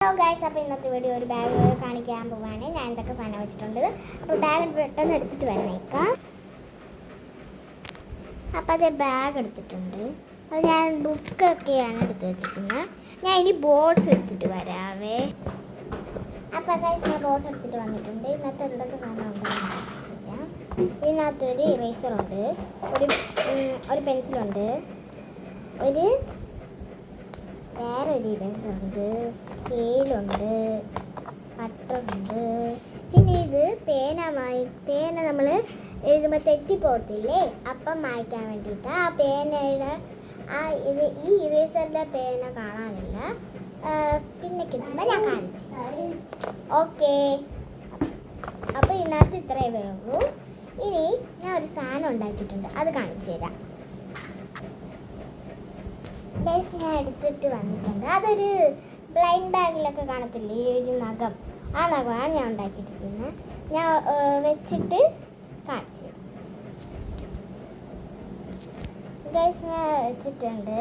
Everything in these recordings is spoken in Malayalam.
ഹലോ ഗൈസ്, അപ്പോൾ ഇന്നത്തെ വീഡിയോ ഒരു ബാഗ് കാണിക്കാൻ പോവാണ്. ഞാൻ എന്തൊക്കെ സാധനം വെച്ചിട്ടുണ്ട്. അപ്പോൾ ബാഗ് പെട്ടെന്ന് എടുത്തിട്ട് വരണേക്കാം. അപ്പോൾ അതേ ബാഗ് എടുത്തിട്ടുണ്ട്. അപ്പോൾ ഞാൻ ബുക്കൊക്കെയാണ് എടുത്ത് വെച്ചിരിക്കുന്നത്. ഞാൻ ഇനി ബോർഡ്സ് എടുത്തിട്ട് വരാവേ. അപ്പോൾ ഗൈസ്, ഞാൻ ബോർഡ്സ് എടുത്തിട്ട് വന്നിട്ടുണ്ട്. ഇതിനകത്ത് എന്തൊക്കെ സാധനം ഉണ്ടെന്ന് ചെയ്യാം. ഇതിനകത്തൊരു ഇറേസറുണ്ട്, ഒരു പെൻസിലുണ്ട്, വേറൊരു ഇറേസറുണ്ട്, സ്കെയിലുണ്ട്, കട്ടറുണ്ട്. പിന്നെ ഇത് പേന നമ്മൾ എഴുതുമ്പോൾ തെറ്റിപ്പോകത്തില്ലേ, അപ്പം മായ്ക്കാൻ വേണ്ടിയിട്ട് ആ പേനയുടെ ഈ ഇറേസറിൻ്റെ പേന കാണാനില്ല. പിന്നെ കിട്ടുമ്പോൾ ഞാൻ കാണിച്ചു. ഓക്കെ, അപ്പോൾ ഇതിനകത്ത് ഇത്രയേ ഉള്ളൂ. ഇനി ഞാൻ ഒരു സാധനം ഉണ്ടാക്കിയിട്ടുണ്ട്, അത് കാണിച്ചു തരാം. ഗൈസ്, ഞാൻ എടുത്തിട്ട് വന്നിട്ടുണ്ട്. അതൊരു ബ്ലൈൻഡ് ബാഗിലൊക്കെ കാണത്തില്ലേ, ഒരു നഖം, ആ നഖമാണ് ഞാൻ ഉണ്ടാക്കിയിട്ടിരിക്കുന്നത്. ഞാൻ വെച്ചിട്ട് കാണിച്ചു തരാം. ഗൈസ്, ഞാൻ വെച്ചിട്ടുണ്ട്.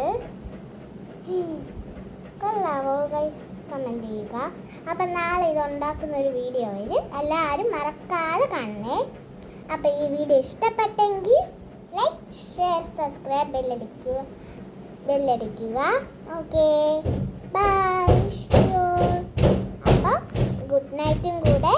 കൊള്ളാവോ ഗൈസ്? കമൻറ്റ് ചെയ്യുക. അപ്പം നാളെ ഇതുണ്ടാക്കുന്ന ഒരു വീഡിയോ വരും, എല്ലാവരും മറക്കാതെ കാണണേ. അപ്പം ഈ വീഡിയോ ഇഷ്ടപ്പെട്ടെങ്കിൽ ലൈക്ക്, ഷെയർ, സബ്സ്ക്രൈബ്, ബെല്ലടിക്കുക. Okay, bye. അപ്പം ഗുഡ് നൈറ്റും കൂടെ